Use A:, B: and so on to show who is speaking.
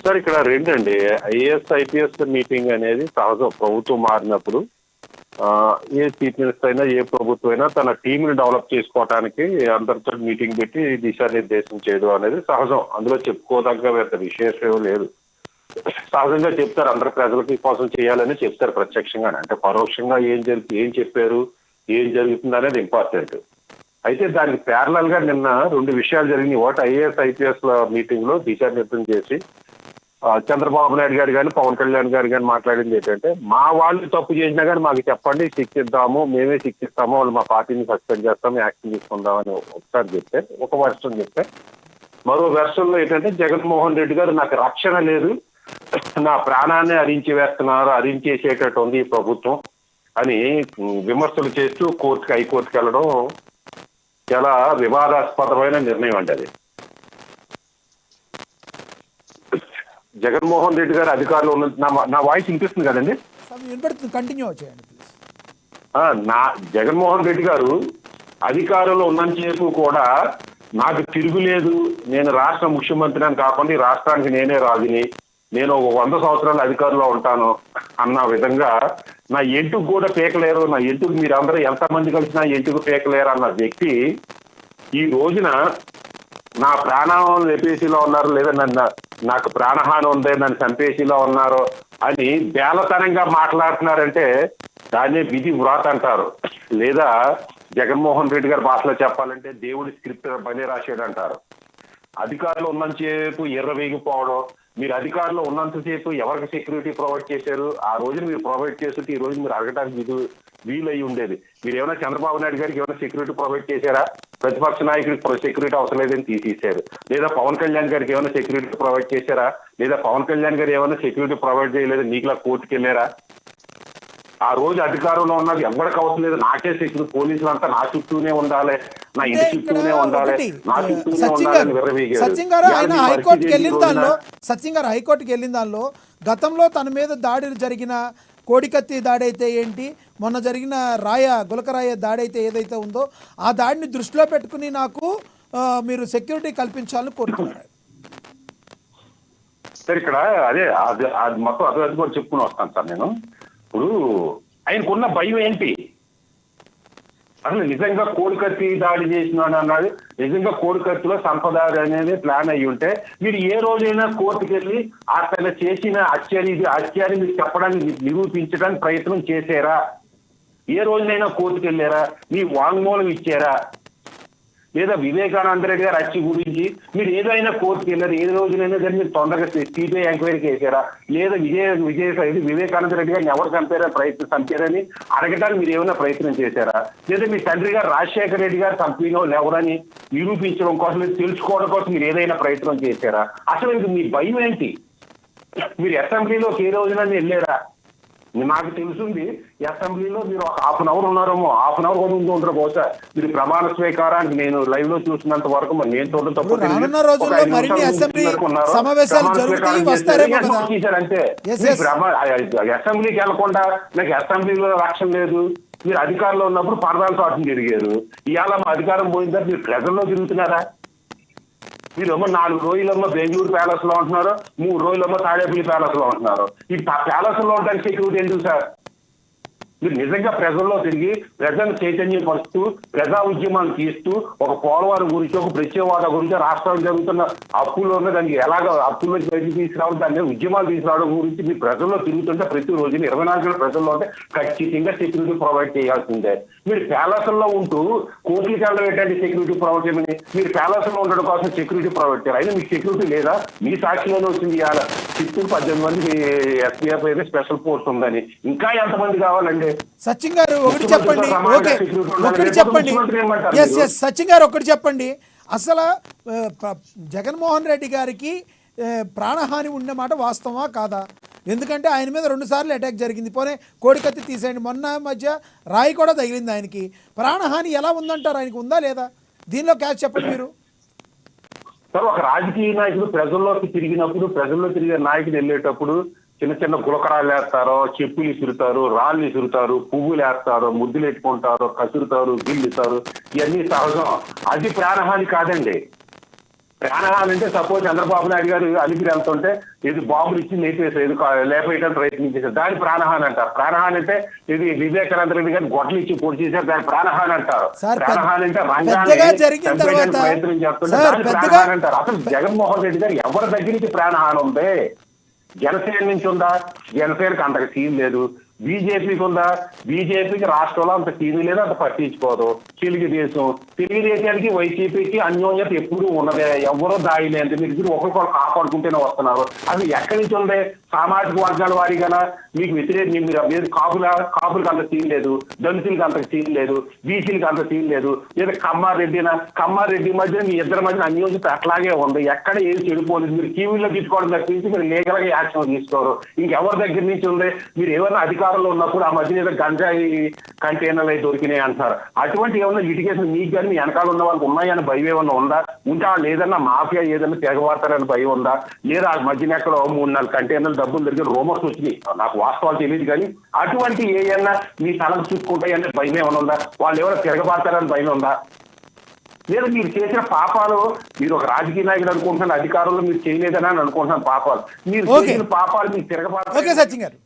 A: Sir ఇక్కడ రెండండి. IAS IPS meeting అనేది సహజం. ప్రభుత్వం మారినప్పుడు ఏ చీఫ్ మినిస్టర్ అయినా ఏ ప్రభుత్వం అయినా తన టీంని డెవలప్ చేసుకోవడానికి అందరితో మీటింగ్ పెట్టి దిశానిర్దేశం చేయడం అనేది సహజం. అందులో చెప్పుకోదగ్గ విశేషం లేదు. సహజంగా చెప్తారు, అందరు ప్రజలకి కోసం చేయాలని చెప్తారు ప్రత్యక్షంగానే. అంటే పరోక్షంగా ఏం చెప్పారు, ఏం జరుగుతుంది అనేది ఇంపార్టెంట్. అయితే దానికి ప్యారలల్ గా నిన్న రెండు విషయాలు జరిగినాయి. ఒకటి ఐఏఎస్ ఐపీఎస్ మీటింగ్ లో దిశానిర్దేశం చేసి చంద్రబాబు నాయుడు గారు కానీ పవన్ కళ్యాణ్ గారు కానీ మాట్లాడింది ఏంటంటే, మా వాళ్ళు తప్పు చేసినా కానీ మాకు చెప్పండి, శిక్షిద్దాము, మేమే శిక్షిస్తాము, వాళ్ళు మా పార్టీని సస్పెండ్ చేస్తాము, యాక్షన్ తీసుకుందామని ఒకసారి చెప్తే ఒక వర్షన్ చెప్తే, మరో వెర్షన్ లో ఏంటంటే జగన్మోహన్ రెడ్డి గారు నాకు రక్షణ లేదు, నా ప్రాణాన్ని అరించేస్తున్నారు, అరించేసేటట్టు ఉంది ఈ ప్రభుత్వం అని విమర్శలు చేస్తూ హైకోర్టుకి వెళ్ళడం చాలా వివాదాస్పదమైన నిర్ణయం అండి అది. జగన్మోహన్ రెడ్డి గారు అధికారులు ఉన్న నా వాయిస్ వినిపిస్తుంది కదండి?
B: కంటిన్యూ చేయండి.
A: నా జగన్మోహన్ రెడ్డి గారు అధికారంలో ఉన్నంతసేపు కూడా నాకు తిరుగులేదు, నేను రాష్ట్ర ముఖ్యమంత్రి అని కాకుండా ఈ రాష్ట్రానికి నేనే రాజుని, నేను ఒక 100 సంవత్సరాలు అధికారంలో ఉంటాను అన్న విధంగా, నా ఎంటుకు కూడా పీకలేరు, నా ఎంటుకు మీరందరూ ఎంతమంది కలిసినా ఎంటుకు పీకలేరు అన్న వ్యక్తి ఈ రోజున నా ప్రాణం లేపేసిలో ఉన్నారు, లేదా నాకు ప్రాణహాని ఉంది, నన్ను చంపేసిలో ఉన్నారు అని బేలతనంగా మాట్లాడుతున్నారంటే దాన్నే విధి వ్రాత అంటారు. లేదా జగన్మోహన్ రెడ్డి గారి భాషలో చెప్పాలంటే దేవుడి స్క్రిప్ట్ బలి రాశాడు అంటారు. అధికారులు ఉన్నంతసేపు ఎర్రవేగిపోవడం, మీరు అధికారంలో ఉన్నంతసేపు ఎవరికి సెక్యూరిటీ ప్రొవైడ్ చేశారు, ఆ రోజున మీరు ప్రొవైడ్ చేస్తుంటే ఈ రోజు మీరు అడగడానికి వీలయ్యి ఉండేది. మీరు ఏమైనా చంద్రబాబు నాయుడు గారికి ఏమైనా సెక్యూరిటీ ప్రొవైడ్ చేశారా? ప్రతిపక్ష నాయకుడికి సెక్యూరిటీ అవసరం లేదని తీసేశారు. లేదా పవన్ కళ్యాణ్ గారికి ఏమైనా సెక్యూరిటీ ప్రొవైడ్ చేశారా? లేదా పవన్ కళ్యాణ్ గారు ఏమైనా సెక్యూరిటీ ప్రొవైడ్ చేయలేదు, నీకులా కోర్టుకు వెళ్ళారా? ఆ రోజు అధికారంలో ఉన్నది ఎవరికి అవసరం లేదు, నాకే సెక్యూరిటీ, పోలీసులు అంతా నా చుట్టూనే ఉండాలి, నా ఇంటి చుట్టూనే ఉండాలి, నా చుట్టూనే ఉండాలని విర్రవీగారు.
B: సచిన్ గారు హైకోర్టుకి వెళ్ళిన దానిలో గతంలో తన మీద దాడి జరిగిన కోడికత్తి దాడి అయితే ఏంటి, మొన్న జరిగిన గులకరాయ దాడి అయితే ఏదైతే ఉందో ఆ దాడిని దృష్టిలో పెట్టుకుని నాకు మీరు సెక్యూరిటీ కల్పించాలని కోరుతున్నారు.
A: సార్ ఇక్కడ అది మొత్తం అది కూడా చెప్పుకుని వస్తాను సార్. నేను ఇప్పుడు ఆయనకున్న భయం ఏంటి? అసలు నిజంగా కోడికత్తి దాడి చేసినాడు అన్నది, నిజంగా కోడికత్తిలో సంపద అనేది ప్లాన్ అయ్యి ఉంటే మీరు ఏ రోజైనా కోర్టుకు వెళ్ళి అతను చేసిన హత్యని మీకు చెప్పడానికి, నిరూపించడానికి ప్రయత్నం చేశారా? ఏ రోజునైనా కోర్టుకు వెళ్ళారా? మీ వాంగ్మూలం ఇచ్చారా? లేదా వివేకానంద రెడ్డి గారు హత్య గురించి మీరు ఏదైనా కోర్టుకు వెళ్ళారు? ఏ రోజునైనా కానీ మీరు తొందరగా సిబిఐ ఎంక్వైరీకి వేసారా? లేదా వివేకానంద రెడ్డి గారిని ఎవరు చంపారని అడగడానికి మీరు ఏమైనా ప్రయత్నం చేశారా? లేదా మీ తండ్రి గారు రాజశేఖర రెడ్డి గారు చంపిన ఎవరని నిరూపించడం కోసం, తెలుసుకోవడం కోసం మీరు ఏదైనా ప్రయత్నం చేశారా? అసలు మీ భయం ఏంటి? మీరు అసెంబ్లీలోకి ఏ రోజున వెళ్ళారా? నాకు తెలుసుంది అసెంబ్లీలో మీరు ఒక హాఫ్ అన్ అవర్ ఉన్నారేమో, హాఫ్ అన్ అవర్ కూడా ఉండరు బహుశా. మీరు ప్రమాణ స్వీకారానికి నేను లైవ్ లో చూసినంత వరకు నేను చూడడం తప్పు
B: అంటే
A: అసెంబ్లీకి వెళ్లకుండా నాకు అసెంబ్లీలో రక్షణ లేదు, మీరు అధికారంలో ఉన్నప్పుడు పరదాలతో అటు తిరిగారు. ఇవాళ మా అధికారం పోయిన తర్వాత మీరు ప్రజల్లో తిరుగుతున్నారా? మీరేమో 4 రోజులేమో బెంగళూరు ప్యాలెస్ లో ఉంటున్నారు, 3 రోజులేమో తాడేపల్లి ప్యాలెస్ లో ఉంటున్నారు. ఈ ప్యాలెస్ లో ఉండడానికి సెక్యూరిటీ ఎందుకు సార్? మీరు నిజంగా ప్రజల్లో తిరిగి ప్రజలను చైతన్యపరుస్తూ ప్రజా ఉద్యమాలు తీస్తూ ఒక పోలవరం గురించి, ఒక ప్రత్యేకవాద గురించి, రాష్ట్రాలు జరుగుతున్న అప్పుల్లో ఉన్న దానికి ఎలాగ అప్పుల్లో బయటికి తీసుకురావడం, దాని ఉద్యమాలు తీసుకురావడం గురించి మీరు ప్రజల్లో తిరుగుతుంటే ప్రతి రోజు 24 గంటల ప్రజల్లో ఉంటే ఖచ్చితంగా సెక్యూరిటీ ప్రొవైడ్ చేయాల్సిందే. మీరు ప్యాలెస్లో ఉంటూ కోర్టులకు వెళ్ళడం ఏంటంటే సెక్యూరిటీ ప్రొవైడ్ చేయమని, మీరు ప్యాలెస్లో ఉండడం కోసం సెక్యూరిటీ ప్రొవైడ్ చేయాలి. అయినా మీకు సెక్యూరిటీ లేదా? మీ సాక్షిలోనే వచ్చింది ఇవాళ చిత్తూరు 18 మంది ఎస్పీఎఫ్ అయితే స్పెషల్ ఫోర్స్ ఉందని. ఇంకా ఎంతమంది కావాలండి?
B: సచిన్ గారు ఒకటి చెప్పండి. సచిన్ గారు ఒకటి చెప్పండి. అసలు జగన్మోహన్ రెడ్డి గారికి ప్రాణహాని ఉన్నమాట వాస్తవమా కాదా? ఎందుకంటే ఆయన మీద 2 సార్లు అటాక్ జరిగింది. పోనీ కోడికత్తి తీసేయండి, మొన్న మధ్య రాయి కూడా తగిలింది. ఆయనకి ప్రాణహాని ఎలా ఉందంటారు? ఆయనకి ఉందా లేదా? దీనిలో క్యాచ్ చెప్పండి మీరు.
A: సార్, ఒక రాజకీయ నాయకుడు ప్రజల్లోకి తిరిగే నాయకుడు వెళ్ళేటప్పుడు చిన్న చిన్న గులకరాలు వేస్తారో, చెప్పులు ఇసురుతారు, రాళ్ళు ఇసురుతారు, పువ్వులు వేస్తారు, ముద్దులు ఎట్టుకుంటారు, కసురుతారు, గిల్లుతారు. ఇవన్నీ సహజం. అది ప్రాణహాని కాదండి. ప్రాణహాని అంటే సపోజ్ చంద్రబాబు నాయుడు గారు అలిపిరి వెళ్తుంటే ఇది బాంబులు ఇచ్చి లేపేసారు, లేపేయడానికి ప్రయత్నించేశారు, దాని ప్రాణహాని అంటారు. ప్రాణహాని అంటే ఇది వివేకానంద రెడ్డి గారిని గొడ్డలు ఇచ్చి పొడి చేశారు, దాని ప్రాణహాని అంటారు.
B: సార్,
A: ప్రాణహాని అంటే
B: పెద్దగా జరిగిన తర్వాత
A: ప్రయత్నం చేస్తుంటే
B: సార్,
A: దాని
B: పెద్దగా
A: ప్రాణహాని అంటారు. అసలు జగన్మోహన్ రెడ్డి గారు ఎవరి దగ్గర నుంచి ప్రాణహాని ఉంది? జనసేన నుంచి ఉందా? జనసేనకి అంతకు సీన్ లేదు. బీజేపీకి ఉందా? బీజేపీకి రాష్ట్రంలో అంత సీన్ లేదు, అంత పట్టించుకోదు. తెలుగుదేశానికి వైసీపీకి అన్యోన్యత ఎప్పుడూ ఉన్నదే, ఎవరో దాయిలేదు. మీరు ఒకరికొకరు కాపాడుకుంటూనే వస్తున్నారు. అసలు ఎక్కడి నుంచి ఉంది? సామాజిక వర్గాల వారిగానా మీకు వ్యతిరేక మీరు కాపులకు అంత సీన్ లేదు, దళితులకు అంత సీన్ లేదు, బీసీలకు అంత సీన్ లేదు. లేదా కమ్మారెడ్డి మధ్య మీ ఇద్దరి మధ్యన అన్యోన్యత అట్లాగే ఉంది. ఎక్కడ ఏది చెడిపోలేదు. మీరు టీవీలో తీసుకోవడం తప్పించి మీరు లీగల్ గా యాక్షన్ తీసుకోరు. ఇంకెవరి దగ్గర నుంచి ఉంది? మీరు ఏమైనా అధికారంలో ఉన్నప్పుడు ఆ మధ్య ఏదో గంజాయి కంటైనర్లు అయి దొరికినాయి అంటారు. అటువంటి ఏమన్నా లిటిగేషన్ మీకు కానీ మీ వెనకాల ఉన్న వాళ్ళకి ఉన్నాయని భయం ఏమన్నా ఉందా? ఉంటే వాళ్ళు ఏదన్నా మాఫియా ఏదన్నా తెగవాడతారని భయం ఉందా? లేదా ఆ మధ్యన ఎక్కడో 3-4 కంటైనర్లు డబ్బులు దొరికిన రూమర్స్ వచ్చినాయి, నాకు వాస్తవాలు తెలియదు. కానీ అటువంటి ఏమన్నా మీ తలకు చూసుకుంటాయనే భయం ఏమైనా ఉందా? వాళ్ళు ఎవరైనా తిరగబాడతారని భయం ఉందా? లేదా మీరు చేసిన పాపాలు, మీరు ఒక రాజకీయ నాయకుడు అనుకుంటున్నాను, అధికారంలో మీరు చేయలేదని అనుకుంటున్నాను పాపాలు, మీరు చేసిన పాపాలు మీకు తిరగబాడతారు.
B: ఓకే సచిన్ గారు.